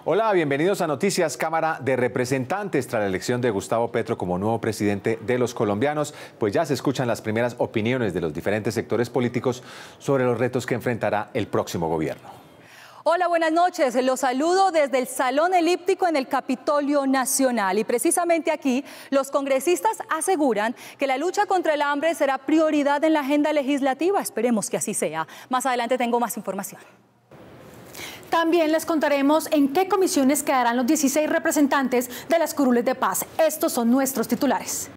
Hola, bienvenidos a Noticias Cámara de Representantes. Tras la elección de Gustavo Petro como nuevo presidente de los colombianos, pues ya se escuchan las primeras opiniones de los diferentes sectores políticos sobre los retos que enfrentará el próximo gobierno. Hola, buenas noches. Los saludo desde el Salón Elíptico en el Capitolio Nacional. Y precisamente aquí, los congresistas aseguran que la lucha contra el hambre será prioridad en la agenda legislativa. Esperemos que así sea. Más adelante tengo más información. También les contaremos en qué comisiones quedarán los 16 representantes de las curules de paz. Estos son nuestros titulares.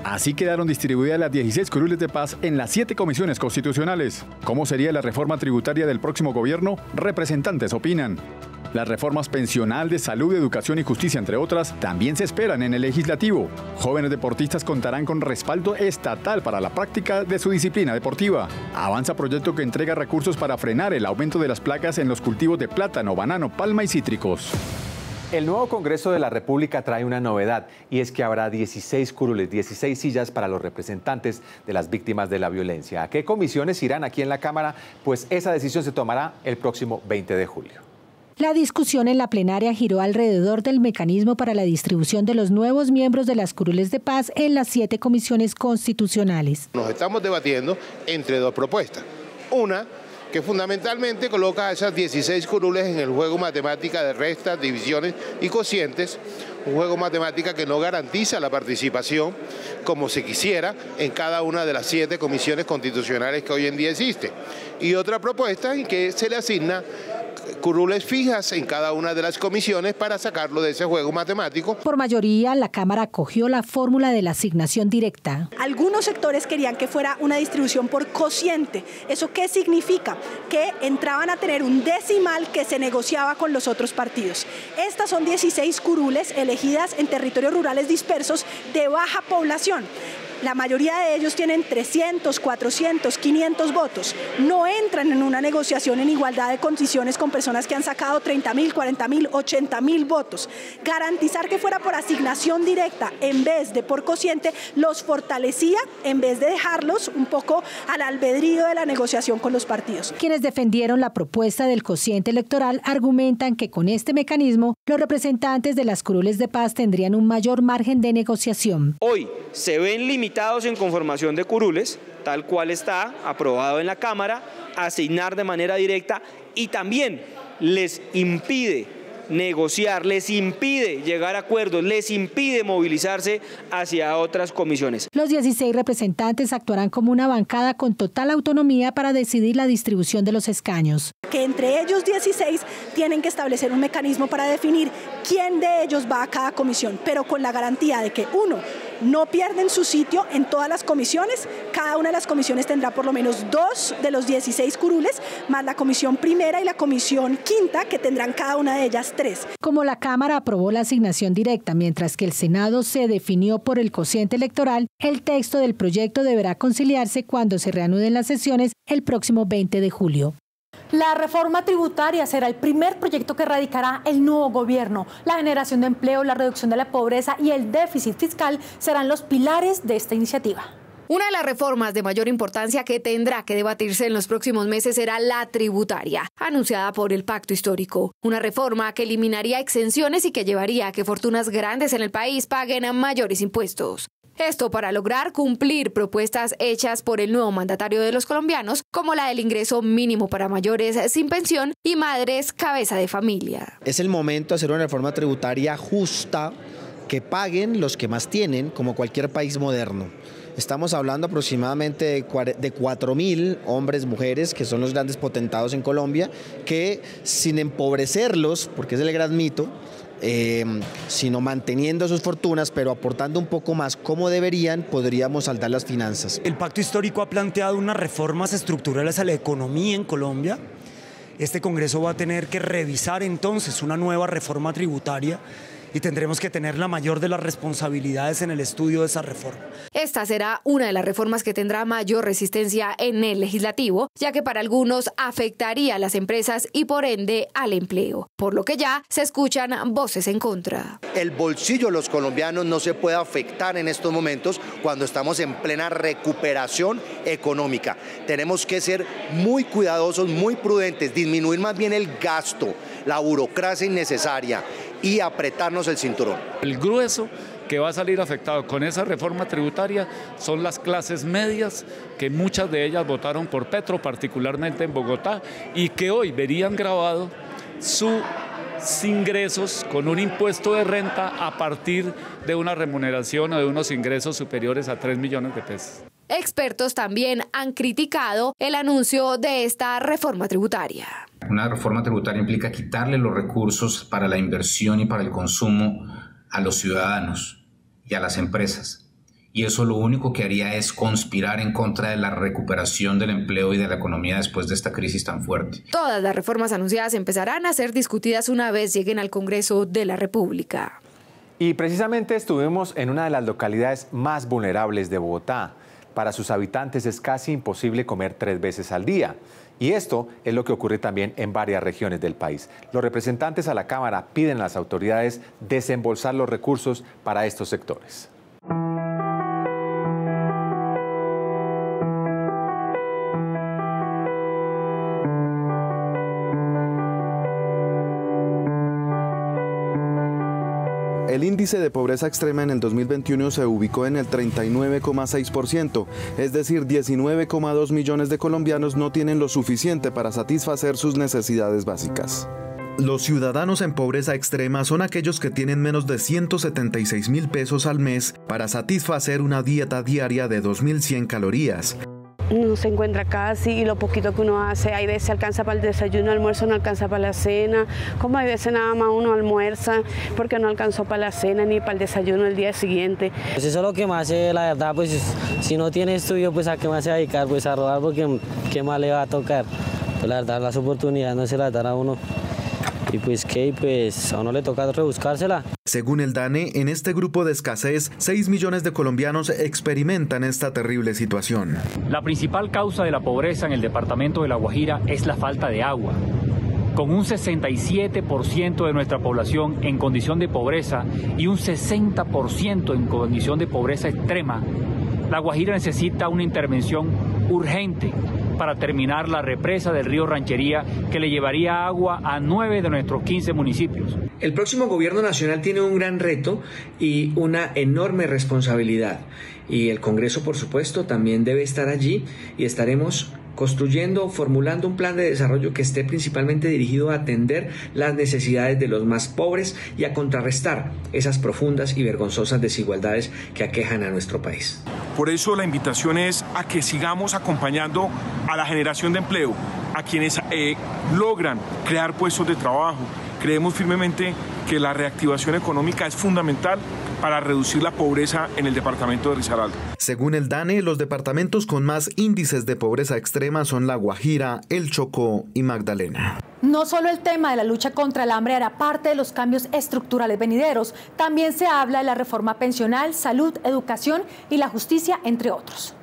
Así quedaron distribuidas las 16 curules de paz en las 7 comisiones constitucionales. ¿Cómo sería la reforma tributaria del próximo gobierno? Representantes opinan. Las reformas pensional, de salud, educación y justicia, entre otras, también se esperan en el legislativo. Jóvenes deportistas contarán con respaldo estatal para la práctica de su disciplina deportiva. Avanza proyecto que entrega recursos para frenar el aumento de las plagas en los cultivos de plátano, banano, palma y cítricos. El nuevo Congreso de la República trae una novedad, y es que habrá 16 curules, 16 sillas para los representantes de las víctimas de la violencia. ¿A qué comisiones irán aquí en la Cámara? Pues esa decisión se tomará el próximo 20 de julio. La discusión en la plenaria giró alrededor del mecanismo para la distribución de los nuevos miembros de las curules de paz en las 7 comisiones constitucionales. Nos estamos debatiendo entre dos propuestas. Una, que fundamentalmente coloca a esas 16 curules en el juego matemática de restas, divisiones y cocientes, un juego matemática que no garantiza la participación como se quisiera en cada una de las 7 comisiones constitucionales que hoy en día existe. Y otra propuesta en que se le asigna curules fijas en cada una de las comisiones para sacarlo de ese juego matemático. Por mayoría, la Cámara acogió la fórmula de la asignación directa. Algunos sectores querían que fuera una distribución por cociente. ¿Eso qué significa? Que entraban a tener un decimal que se negociaba con los otros partidos. Estas son 16 curules elegidas en territorios rurales dispersos de baja población. La mayoría de ellos tienen 300, 400, 500 votos. No entran en una negociación en igualdad de condiciones con personas que han sacado 30.000, 40.000, 80.000 votos. Garantizar que fuera por asignación directa en vez de por cociente los fortalecía en vez de dejarlos un poco al albedrío de la negociación con los partidos. Quienes defendieron la propuesta del cociente electoral argumentan que con este mecanismo los representantes de las curules de paz tendrían un mayor margen de negociación. Hoy se ven limitados en conformación de curules, tal cual está aprobado en la Cámara, asignar de manera directa, y también les impide negociar, les impide llegar a acuerdos, les impide movilizarse hacia otras comisiones. Los 16 representantes actuarán como una bancada con total autonomía para decidir la distribución de los escaños. Que entre ellos 16 tienen que establecer un mecanismo para definir quién de ellos va a cada comisión, pero con la garantía de que uno, no pierden su sitio en todas las comisiones. Cada una de las comisiones tendrá por lo menos 2 de los 16 curules, más la comisión primera y la comisión quinta, que tendrán cada una de ellas 3. Como la Cámara aprobó la asignación directa, mientras que el Senado se definió por el cociente electoral, el texto del proyecto deberá conciliarse cuando se reanuden las sesiones el próximo 20 de julio. La reforma tributaria será el primer proyecto que radicará el nuevo gobierno. La generación de empleo, la reducción de la pobreza y el déficit fiscal serán los pilares de esta iniciativa. Una de las reformas de mayor importancia que tendrá que debatirse en los próximos meses será la tributaria, anunciada por el Pacto Histórico. Una reforma que eliminaría exenciones y que llevaría a que fortunas grandes en el país paguen mayores impuestos. Esto para lograr cumplir propuestas hechas por el nuevo mandatario de los colombianos, como la del ingreso mínimo para mayores sin pensión y madres cabeza de familia. Es el momento de hacer una reforma tributaria justa, que paguen los que más tienen, como cualquier país moderno. Estamos hablando aproximadamente de 4.000 hombres, mujeres, que son los grandes potentados en Colombia, que sin empobrecerlos, porque es el gran mito, sino manteniendo sus fortunas, pero aportando un poco más como deberían, podríamos saldar las finanzas. El Pacto Histórico ha planteado unas reformas estructurales a la economía en Colombia. Este Congreso va a tener que revisar entonces una nueva reforma tributaria y tendremos que tener la mayor de las responsabilidades en el estudio de esa reforma. Esta será una de las reformas que tendrá mayor resistencia en el legislativo, ya que para algunos afectaría a las empresas y por ende al empleo, por lo que ya se escuchan voces en contra. El bolsillo de los colombianos no se puede afectar en estos momentos cuando estamos en plena recuperación económica. Tenemos que ser muy cuidadosos, muy prudentes, disminuir más bien el gasto, la burocracia innecesaria y apretarnos el cinturón. El grueso que va a salir afectado con esa reforma tributaria son las clases medias, que muchas de ellas votaron por Petro, particularmente en Bogotá, y que hoy verían grabado sus ingresos con un impuesto de renta a partir de una remuneración o de unos ingresos superiores a 3 millones de pesos. Expertos también han criticado el anuncio de esta reforma tributaria. Una reforma tributaria implica quitarle los recursos para la inversión y para el consumo a los ciudadanos y a las empresas. Y eso lo único que haría es conspirar en contra de la recuperación del empleo y de la economía después de esta crisis tan fuerte. Todas las reformas anunciadas empezarán a ser discutidas una vez lleguen al Congreso de la República. Y precisamente estuvimos en una de las localidades más vulnerables de Bogotá. Para sus habitantes es casi imposible comer 3 veces al día. Y esto es lo que ocurre también en varias regiones del país. Los representantes a la Cámara piden a las autoridades desembolsar los recursos para estos sectores. El índice de pobreza extrema en el 2021 se ubicó en el 39,6%, es decir, 19,2 millones de colombianos no tienen lo suficiente para satisfacer sus necesidades básicas. Los ciudadanos en pobreza extrema son aquellos que tienen menos de 176.000 pesos al mes para satisfacer una dieta diaria de 2.100 calorías. No se encuentra casi y lo poquito que uno hace, hay veces alcanza para el desayuno, almuerzo, no alcanza para la cena, como hay veces nada más uno almuerza porque no alcanzó para la cena ni para el desayuno el día siguiente. Pues eso es lo que más hace, la verdad, pues si no tiene estudio, pues a qué más se va a dedicar, pues a robar, porque qué más le va a tocar. Pues la verdad, las oportunidades no se las dan a uno. Y pues qué, pues a uno le toca rebuscársela. Según el DANE, en este grupo de escasez, 6 millones de colombianos experimentan esta terrible situación. La principal causa de la pobreza en el departamento de La Guajira es la falta de agua. Con un 67% de nuestra población en condición de pobreza y un 60% en condición de pobreza extrema, La Guajira necesita una intervención urgente para terminar la represa del río Ranchería, que le llevaría agua a 9 de nuestros 15 municipios. El próximo gobierno nacional tiene un gran reto y una enorme responsabilidad. Y el Congreso, por supuesto, también debe estar allí y estaremos construyendo, formulando un plan de desarrollo que esté principalmente dirigido a atender las necesidades de los más pobres y a contrarrestar esas profundas y vergonzosas desigualdades que aquejan a nuestro país. Por eso la invitación es a que sigamos acompañando a la generación de empleo, a quienes logran crear puestos de trabajo. Creemos firmemente que la reactivación económica es fundamental para reducir la pobreza en el departamento de Risaralda. Según el DANE, los departamentos con más índices de pobreza extrema son La Guajira, El Chocó y Magdalena. No solo el tema de la lucha contra el hambre hará parte de los cambios estructurales venideros, también se habla de la reforma pensional, salud, educación y la justicia, entre otros.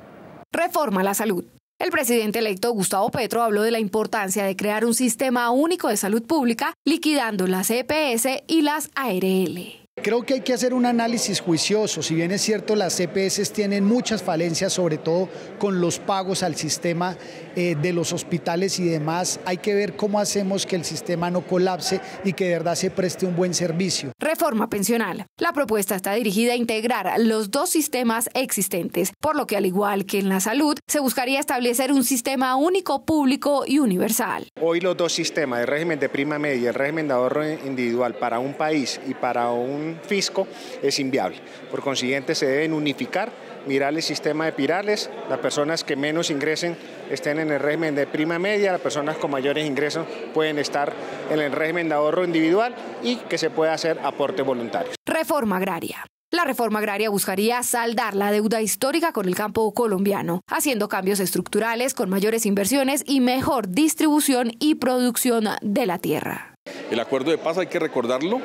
Reforma a la salud. El presidente electo Gustavo Petro habló de la importancia de crear un sistema único de salud pública, liquidando las EPS y las ARL. Creo que hay que hacer un análisis juicioso. Si bien es cierto, las EPS tienen muchas falencias, sobre todo con los pagos al sistema de los hospitales y demás, hay que ver cómo hacemos que el sistema no colapse y que de verdad se preste un buen servicio. Reforma pensional. La propuesta está dirigida a integrar los dos sistemas existentes, por lo que al igual que en la salud, se buscaría establecer un sistema único, público y universal. Hoy los dos sistemas, el régimen de prima media y el régimen de ahorro individual para un país y para un fisco es inviable. Por consiguiente, se deben unificar, mirar el sistema de pirales, las personas que menos ingresen estén en el régimen de prima media, las personas con mayores ingresos pueden estar en el régimen de ahorro individual y que se pueda hacer aportes voluntarios. Reforma agraria. La reforma agraria buscaría saldar la deuda histórica con el campo colombiano, haciendo cambios estructurales con mayores inversiones y mejor distribución y producción de la tierra. El acuerdo de paz, hay que recordarlo,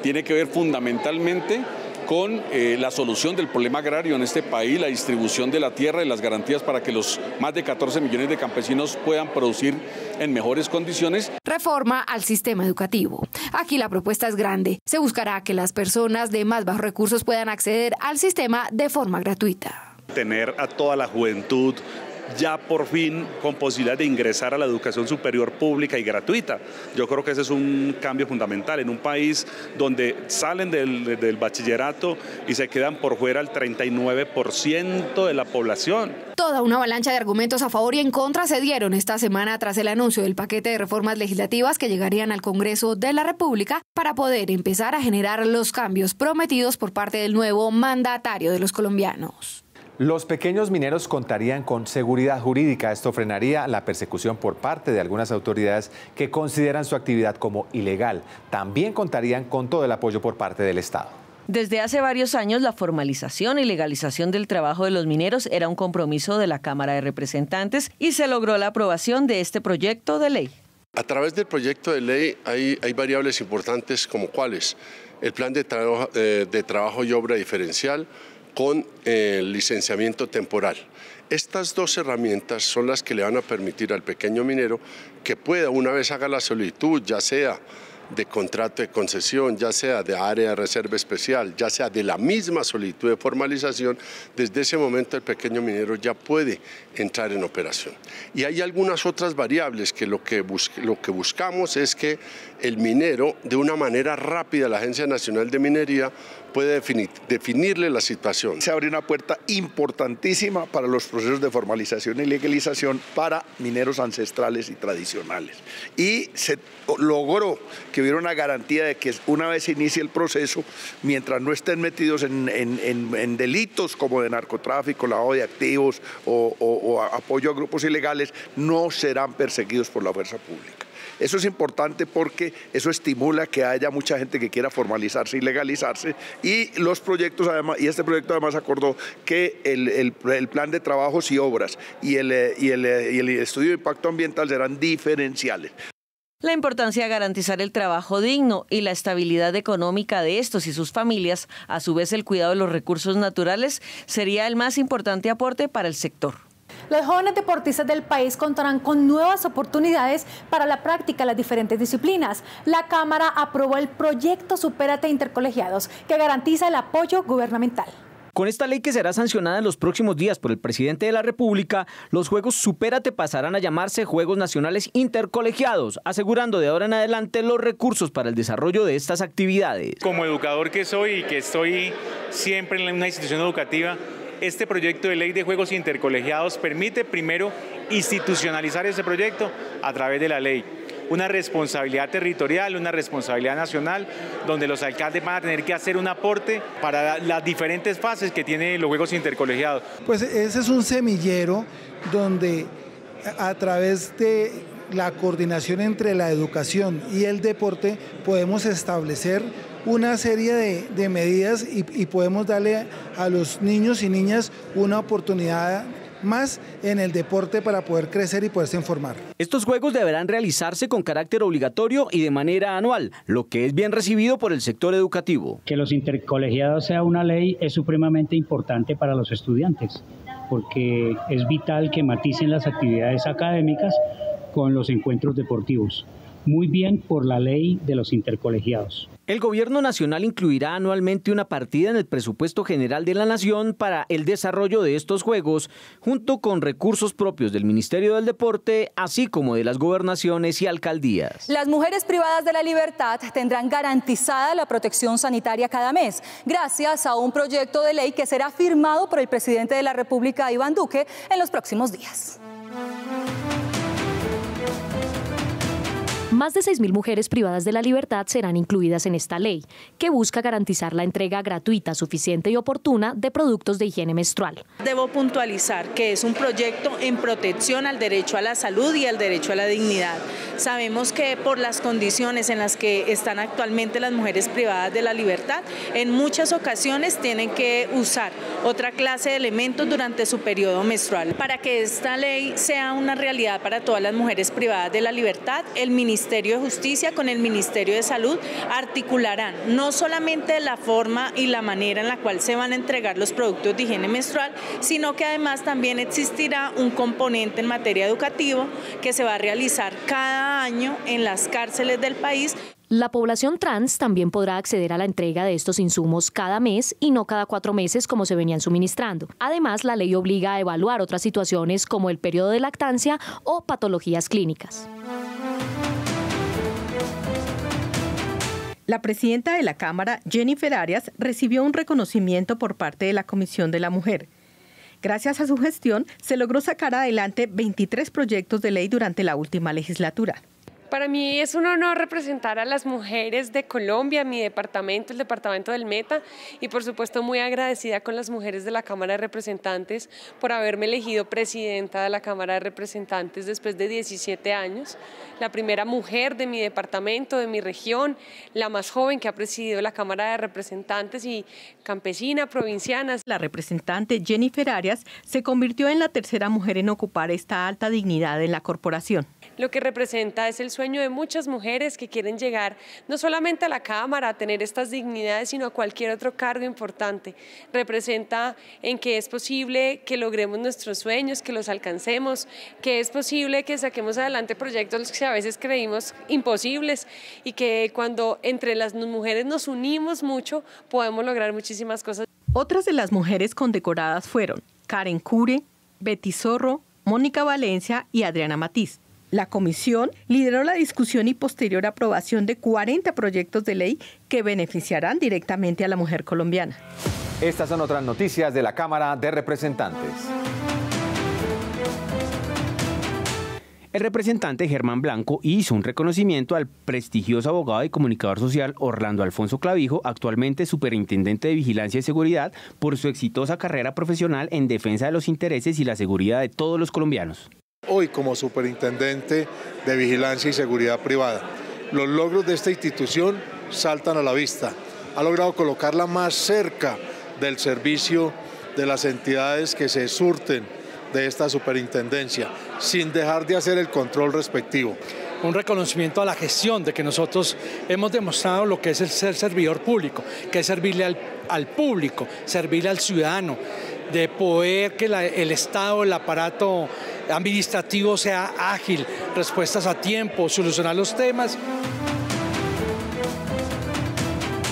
tiene que ver fundamentalmente con la solución del problema agrario en este país, la distribución de la tierra y las garantías para que los más de 14 millones de campesinos puedan producir en mejores condiciones. Reforma al sistema educativo. Aquí la propuesta es grande. Se buscará que las personas de más bajos recursos puedan acceder al sistema de forma gratuita. Tener a toda la juventud ya por fin con posibilidad de ingresar a la educación superior pública y gratuita. Yo creo que ese es un cambio fundamental en un país donde salen del bachillerato y se quedan por fuera el 39% de la población. Toda una avalancha de argumentos a favor y en contra se dieron esta semana tras el anuncio del paquete de reformas legislativas que llegarían al Congreso de la República para poder empezar a generar los cambios prometidos por parte del nuevo mandatario de los colombianos. Los pequeños mineros contarían con seguridad jurídica. Esto frenaría la persecución por parte de algunas autoridades que consideran su actividad como ilegal. También contarían con todo el apoyo por parte del Estado. Desde hace varios años, la formalización y legalización del trabajo de los mineros era un compromiso de la Cámara de Representantes y se logró la aprobación de este proyecto de ley. A través del proyecto de ley hay variables importantes como cuáles: el plan de trabajo y obra diferencial, con el licenciamiento temporal. Estas dos herramientas son las que le van a permitir al pequeño minero que pueda, una vez haga la solicitud, ya sea de contrato de concesión, ya sea de área de reserva especial, ya sea de la misma solicitud de formalización, desde ese momento el pequeño minero ya puede entrar en operación. Y hay algunas otras variables que lo que buscamos es que el minero, de una manera rápida, la Agencia Nacional de Minería puede definirle la situación. Se abre una puerta importantísima para los procesos de formalización y legalización para mineros ancestrales y tradicionales. Y se logró que hubiera una garantía de que una vez se inicie el proceso, mientras no estén metidos en delitos como de narcotráfico, lavado de activos o apoyo a grupos ilegales, no serán perseguidos por la fuerza pública. Eso es importante porque eso estimula que haya mucha gente que quiera formalizarse y legalizarse, y los proyectos además, y este proyecto además acordó que el plan de trabajos y obras y el estudio de impacto ambiental serán diferenciales. La importancia de garantizar el trabajo digno y la estabilidad económica de estos y sus familias, a su vez el cuidado de los recursos naturales, sería el más importante aporte para el sector. Los jóvenes deportistas del país contarán con nuevas oportunidades para la práctica de las diferentes disciplinas. La Cámara aprobó el proyecto Supérate Intercolegiados, que garantiza el apoyo gubernamental. Con esta ley que será sancionada en los próximos días por el presidente de la República, los Juegos Supérate pasarán a llamarse Juegos Nacionales Intercolegiados, asegurando de ahora en adelante los recursos para el desarrollo de estas actividades. Como educador que soy y que estoy siempre en una institución educativa, este proyecto de ley de Juegos Intercolegiados permite primero institucionalizar ese proyecto a través de la ley. Una responsabilidad territorial, una responsabilidad nacional, donde los alcaldes van a tener que hacer un aporte para las diferentes fases que tienen los Juegos Intercolegiados. Pues ese es un semillero donde a través de la coordinación entre la educación y el deporte podemos establecer una serie de medidas y podemos darle a los niños y niñas una oportunidad más en el deporte para poder crecer y poderse informar. Estos juegos deberán realizarse con carácter obligatorio y de manera anual, lo que es bien recibido por el sector educativo. Que los intercolegiados sea una ley es supremamente importante para los estudiantes, porque es vital que maticen las actividades académicas con los encuentros deportivos. Muy bien por la ley de los intercolegiados. El gobierno nacional incluirá anualmente una partida en el presupuesto general de la Nación para el desarrollo de estos juegos, junto con recursos propios del Ministerio del Deporte, así como de las gobernaciones y alcaldías. Las mujeres privadas de la libertad tendrán garantizada la protección sanitaria cada mes, gracias a un proyecto de ley que será firmado por el presidente de la República, Iván Duque, en los próximos días. Más de 6.000 mujeres privadas de la libertad serán incluidas en esta ley, que busca garantizar la entrega gratuita, suficiente y oportuna de productos de higiene menstrual. Debo puntualizar que es un proyecto en protección al derecho a la salud y al derecho a la dignidad. Sabemos que por las condiciones en las que están actualmente las mujeres privadas de la libertad, en muchas ocasiones tienen que usar otra clase de elementos durante su periodo menstrual. Para que esta ley sea una realidad para todas las mujeres privadas de la libertad, el Ministerio Ministerio de Justicia con el Ministerio de Salud articularán no solamente la forma y la manera en la cual se van a entregar los productos de higiene menstrual, sino que además también existirá un componente en materia educativa que se va a realizar cada año en las cárceles del país. La población trans también podrá acceder a la entrega de estos insumos cada mes y no cada 4 meses como se venían suministrando. Además, la ley obliga a evaluar otras situaciones como el periodo de lactancia o patologías clínicas. La presidenta de la Cámara, Jennifer Arias, recibió un reconocimiento por parte de la Comisión de la Mujer. Gracias a su gestión, se logró sacar adelante 23 proyectos de ley durante la última legislatura. Para mí es un honor representar a las mujeres de Colombia, mi departamento, el departamento del Meta, y por supuesto muy agradecida con las mujeres de la Cámara de Representantes por haberme elegido presidenta de la Cámara de Representantes después de 17 años, la primera mujer de mi departamento, de mi región, la más joven que ha presidido la Cámara de Representantes y campesina, provinciana. La representante Jennifer Arias se convirtió en la tercera mujer en ocupar esta alta dignidad en la corporación. Lo que representa es el sueño de muchas mujeres que quieren llegar no solamente a la Cámara a tener estas dignidades, sino a cualquier otro cargo importante. Representa en que es posible que logremos nuestros sueños, que los alcancemos, que es posible que saquemos adelante proyectos que a veces creímos imposibles y que cuando entre las mujeres nos unimos mucho podemos lograr muchísimas cosas. Otras de las mujeres condecoradas fueron Karen Cure, Betty Zorro, Mónica Valencia y Adriana Matiz. La comisión lideró la discusión y posterior aprobación de 40 proyectos de ley que beneficiarán directamente a la mujer colombiana. Estas son otras noticias de la Cámara de Representantes. El representante Germán Blanco hizo un reconocimiento al prestigioso abogado y comunicador social Orlando Alfonso Clavijo, actualmente superintendente de Vigilancia y Seguridad, por su exitosa carrera profesional en defensa de los intereses y la seguridad de todos los colombianos. Hoy como superintendente de Vigilancia y Seguridad Privada, los logros de esta institución saltan a la vista. Ha logrado colocarla más cerca del servicio de las entidades que se surten de esta superintendencia, sin dejar de hacer el control respectivo. Un reconocimiento a la gestión de que nosotros hemos demostrado lo que es el ser servidor público, que es servirle al público, servirle al ciudadano, de poder que el Estado, el aparato administrativo sea ágil, respuestas a tiempo, solucionar los temas.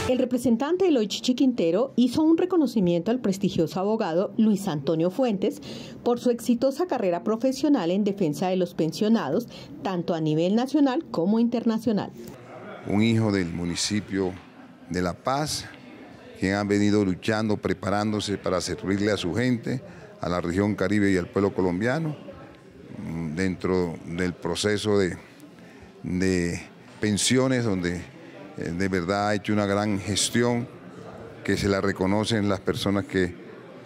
El representante Eloy Chichi Quintero hizo un reconocimiento al prestigioso abogado Luis Antonio Fuentes por su exitosa carrera profesional en defensa de los pensionados, tanto a nivel nacional como internacional. Un hijo del municipio de La Paz, quien ha venido luchando, preparándose para servirle a su gente, a la región Caribe y al pueblo colombiano, dentro del proceso de pensiones, donde de verdad ha hecho una gran gestión que se la reconocen las personas que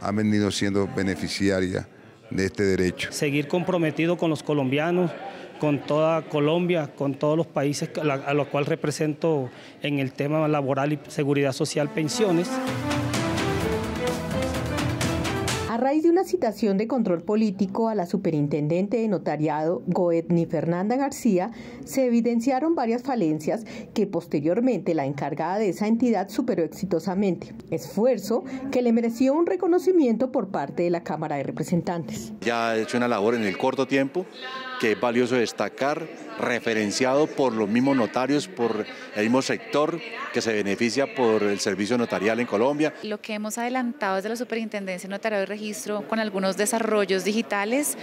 han venido siendo beneficiarias de este derecho. Seguir comprometido con los colombianos, con toda Colombia, con todos los países a los cuales represento en el tema laboral y seguridad social, pensiones. A raíz de una citación de control político a la superintendente de notariado, Goetni Fernanda García, se evidenciaron varias falencias que posteriormente la encargada de esa entidad superó exitosamente. Esfuerzo que le mereció un reconocimiento por parte de la Cámara de Representantes. Ya ha hecho una labor en el corto tiempo que es valioso destacar, referenciado por los mismos notarios, por el mismo sector que se beneficia por el servicio notarial en Colombia. Lo que hemos adelantado desde la Superintendencia de Notariado y Registro con algunos desarrollos digitales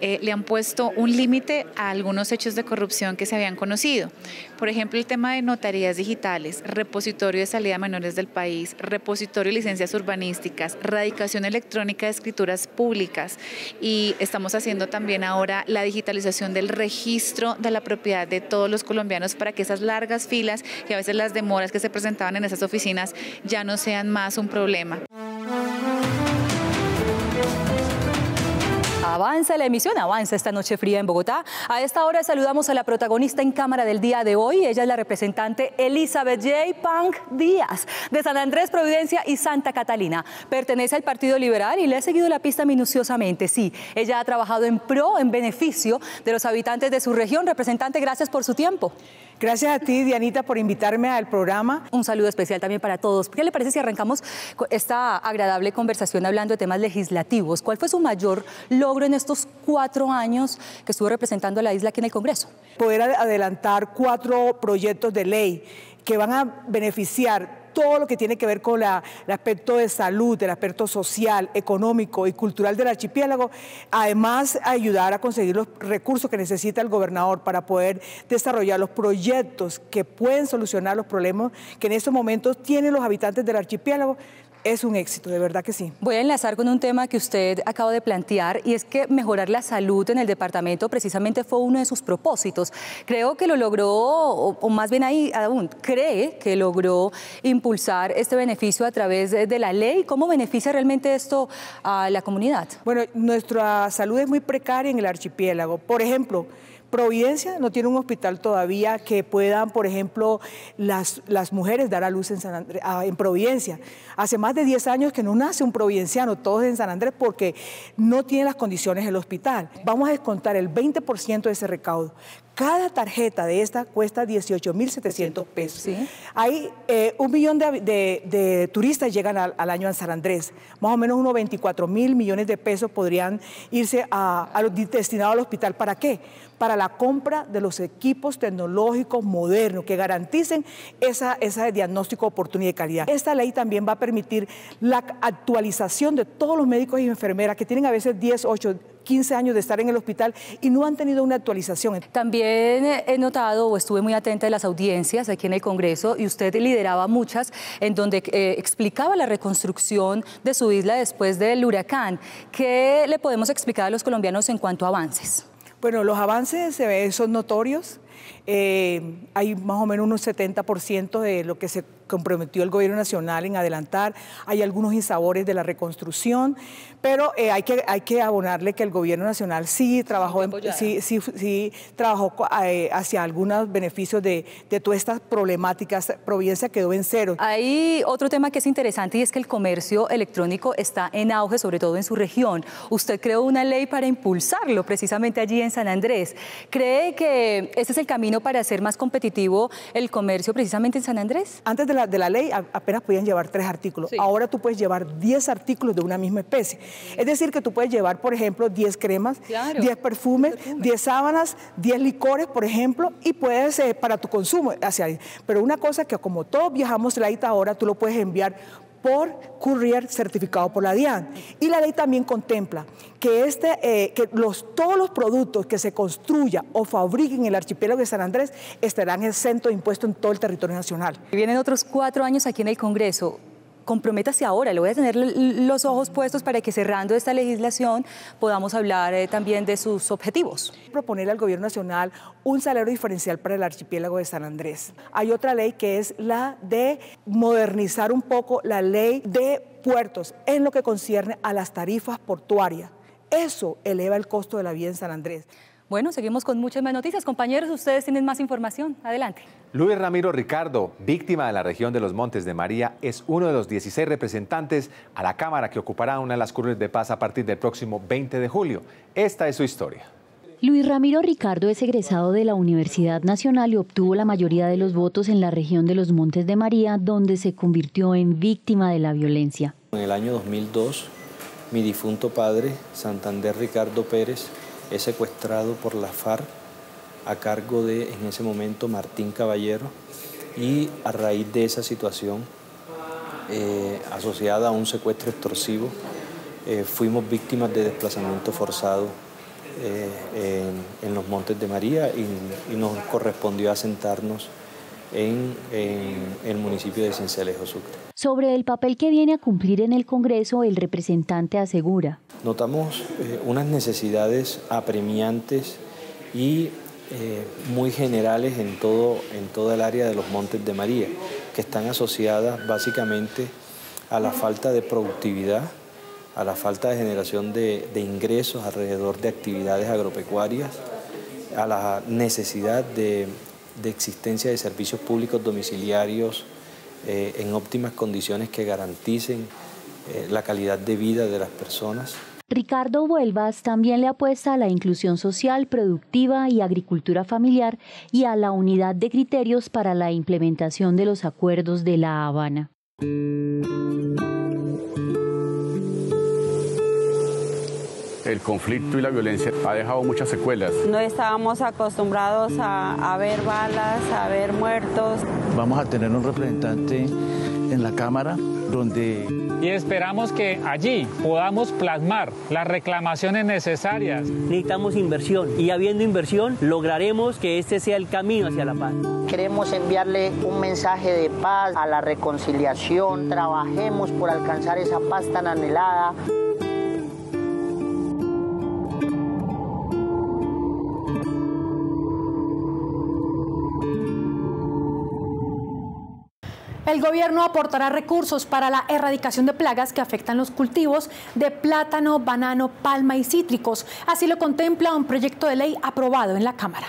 le han puesto un límite a algunos hechos de corrupción que se habían conocido. Por ejemplo, el tema de notarías digitales, repositorio de salida de menores del país, repositorio de licencias urbanísticas, radicación electrónica de escrituras públicas, y estamos haciendo también ahora la digitalización del registro de la propiedad de todos los colombianos para que esas largas filas y a veces las demoras que se presentaban en esas oficinas ya no sean más un problema. Avanza la emisión, avanza esta noche fría en Bogotá. A esta hora saludamos a la protagonista en cámara del día de hoy. Ella es la representante Elizabeth J. Punk Díaz, de San Andrés, Providencia y Santa Catalina. Pertenece al Partido Liberal y le ha seguido la pista minuciosamente. Sí, ella ha trabajado en pro, en beneficio de los habitantes de su región. Representante, gracias por su tiempo. Gracias a ti, Dianita, por invitarme al programa. Un saludo especial también para todos. ¿Qué le parece si arrancamos esta agradable conversación hablando de temas legislativos? ¿Cuál fue su mayor logro en estos 4 años que estuvo representando a la isla aquí en el Congreso? Poder adelantar 4 proyectos de ley que van a beneficiar todo lo que tiene que ver con el aspecto de salud, el aspecto social, económico y cultural del archipiélago, además ayudar a conseguir los recursos que necesita el gobernador para poder desarrollar los proyectos que pueden solucionar los problemas que en estos momentos tienen los habitantes del archipiélago. Es un éxito, de verdad que sí. Voy a enlazar con un tema que usted acaba de plantear, y es que mejorar la salud en el departamento precisamente fue uno de sus propósitos. Creo que lo logró, o más bien ahí aún, cree que logró impulsar este beneficio a través de la ley. ¿Cómo beneficia realmente esto a la comunidad? Bueno, nuestra salud es muy precaria en el archipiélago. Por ejemplo, Providencia no tiene un hospital todavía que puedan, por ejemplo, las mujeres dar a luz en Providencia. Hace más de 10 años que no nace un providenciano, todos en San Andrés, porque no tiene las condiciones el hospital. Vamos a descontar el 20% de ese recaudo. Cada tarjeta de esta cuesta 18.700 pesos. ¿Sí? Hay 1 millón de turistas llegan al año a San Andrés. Más o menos unos 24.000 millones de pesos podrían irse destinados al hospital. ¿Para qué? Para la compra de los equipos tecnológicos modernos que garanticen ese diagnóstico de oportunidad y calidad. Esta ley también va a permitir la actualización de todos los médicos y enfermeras que tienen a veces 10, 8, 15 años de estar en el hospital y no han tenido una actualización. También he notado, o estuve muy atenta de las audiencias aquí en el Congreso, y usted lideraba muchas en donde explicaba la reconstrucción de su isla después del huracán. ¿Qué le podemos explicar a los colombianos en cuanto a avances? Bueno, los avances son notorios. Hay más o menos un 70% de lo que se comprometió el gobierno nacional en adelantar. Hay algunos insabores de la reconstrucción, pero hay que abonarle que el gobierno nacional sí trabajó, hacia algunos beneficios de todas estas problemáticas. Providencia quedó en cero. Hay otro tema que es interesante, y es que el comercio electrónico está en auge, sobre todo en su región. Usted creó una ley para impulsarlo precisamente allí en San Andrés. ¿Cree que este es el camino para hacer más competitivo el comercio precisamente en San Andrés? Antes de la ley apenas podían llevar 3 artículos. Sí. Ahora tú puedes llevar 10 artículos de una misma especie. Es decir, que tú puedes llevar, por ejemplo, 10 cremas, claro, 10 perfumes, 10 sábanas, 10 licores, por ejemplo, y puedes para tu consumo hacia ahí. Pero una cosa que como todos viajamos light ahora, tú lo puedes enviar por courier certificado por la DIAN. Y la ley también contempla que, todos los productos que se construyan o fabriquen en el archipiélago de San Andrés estarán exentos de impuestos en todo el territorio nacional. Vienen otros 4 años aquí en el Congreso. Comprométase ahora, le voy a tener los ojos puestos para que, cerrando esta legislación, podamos hablar también de sus objetivos. Proponer al gobierno nacional un salario diferencial para el archipiélago de San Andrés. Hay otra ley que es la de modernizar un poco la ley de puertos en lo que concierne a las tarifas portuarias. Eso eleva el costo de la vida en San Andrés. Bueno, seguimos con muchas más noticias. Compañeros, ustedes tienen más información. Adelante. Luis Ramiro Ricardo, víctima de la región de los Montes de María, es uno de los 16 representantes a la Cámara que ocupará una de las curules de paz a partir del próximo 20 de julio. Esta es su historia. Luis Ramiro Ricardo es egresado de la Universidad Nacional y obtuvo la mayoría de los votos en la región de los Montes de María, donde se convirtió en víctima de la violencia. En el año 2002, mi difunto padre, Santander Ricardo Pérez, es secuestrado por la FARC a cargo de, en ese momento, Martín Caballero, y a raíz de esa situación, asociada a un secuestro extorsivo, fuimos víctimas de desplazamiento forzado en los Montes de María y nos correspondió asentarnos en el municipio de Sincelejo, Sucre. Sobre el papel que viene a cumplir en el Congreso, el representante asegura: notamos unas necesidades apremiantes y muy generales en toda el área de los Montes de María, que están asociadas básicamente a la falta de productividad, a la falta de generación de ingresos alrededor de actividades agropecuarias, a la necesidad de existencia de servicios públicos domiciliarios en óptimas condiciones que garanticen la calidad de vida de las personas. Ricardo Vuelvas también le apuesta a la inclusión social, productiva y agricultura familiar y a la unidad de criterios para la implementación de los acuerdos de La Habana. El conflicto y la violencia ha dejado muchas secuelas. No estábamos acostumbrados a ver balas, a ver muertos. Vamos a tener un representante en la Cámara y esperamos que allí podamos plasmar las reclamaciones necesarias. Necesitamos inversión y habiendo inversión lograremos que este sea el camino hacia la paz. Queremos enviarle un mensaje de paz, a la reconciliación. Trabajemos por alcanzar esa paz tan anhelada. El gobierno aportará recursos para la erradicación de plagas que afectan los cultivos de plátano, banano, palma y cítricos. Así lo contempla un proyecto de ley aprobado en la Cámara.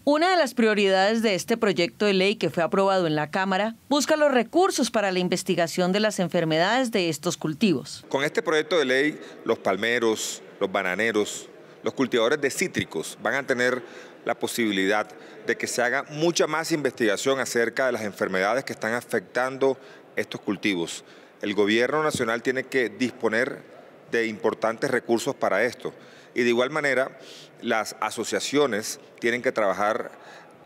Una de las prioridades de este proyecto de ley que fue aprobado en la Cámara busca los recursos para la investigación de las enfermedades de estos cultivos. Con este proyecto de ley, los palmeros, los bananeros, los cultivadores de cítricos van a tener la posibilidad de que se haga mucha más investigación acerca de las enfermedades que están afectando estos cultivos. El gobierno nacional tiene que disponer de importantes recursos para esto y de igual manera las asociaciones tienen que trabajar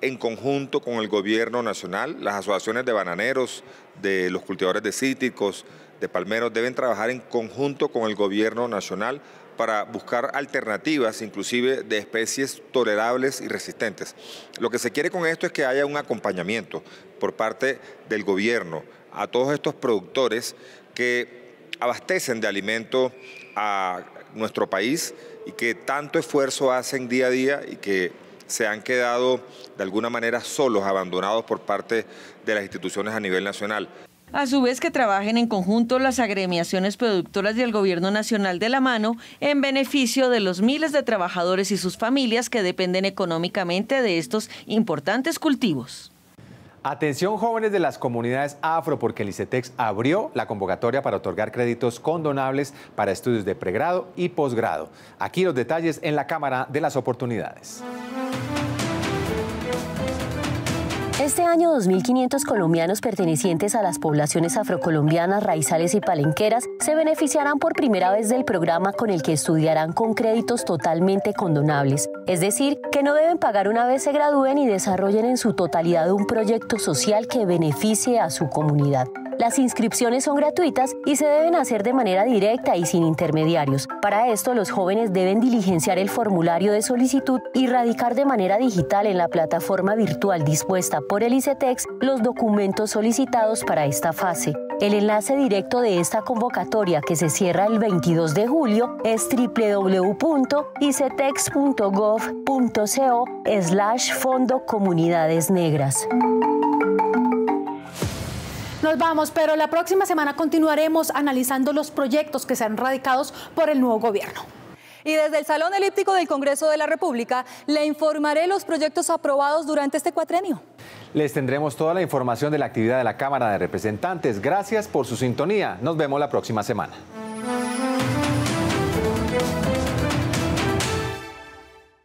en conjunto con el gobierno nacional. Las asociaciones de bananeros, de los cultivadores de cítricos, de palmeros deben trabajar en conjunto con el gobierno nacional para buscar alternativas, inclusive de especies tolerables y resistentes. Lo que se quiere con esto es que haya un acompañamiento por parte del gobierno a todos estos productores que abastecen de alimento a nuestro país y que tanto esfuerzo hacen día a día y que se han quedado de alguna manera solos, abandonados por parte de las instituciones a nivel nacional. A su vez que trabajen en conjunto las agremiaciones productoras y el gobierno nacional de la mano en beneficio de los miles de trabajadores y sus familias que dependen económicamente de estos importantes cultivos. Atención jóvenes de las comunidades afro, porque el ICETEX abrió la convocatoria para otorgar créditos condonables para estudios de pregrado y posgrado. Aquí los detalles en la Cámara de las Oportunidades. Este año, 2.500 colombianos pertenecientes a las poblaciones afrocolombianas, raizales y palenqueras se beneficiarán por primera vez del programa con el que estudiarán con créditos totalmente condonables. Es decir, que no deben pagar una vez se gradúen y desarrollen en su totalidad un proyecto social que beneficie a su comunidad. Las inscripciones son gratuitas y se deben hacer de manera directa y sin intermediarios. Para esto, los jóvenes deben diligenciar el formulario de solicitud y radicar de manera digital en la plataforma virtual dispuesta por el ICETEX los documentos solicitados para esta fase. El enlace directo de esta convocatoria, que se cierra el 22 de julio, es www.icetex.gov.co/Fondo Comunidades Negras. Nos vamos, pero la próxima semana continuaremos analizando los proyectos que serán radicados por el nuevo gobierno. Y desde el Salón Elíptico del Congreso de la República le informaré los proyectos aprobados durante este cuatrenio. Les tendremos toda la información de la actividad de la Cámara de Representantes. Gracias por su sintonía. Nos vemos la próxima semana.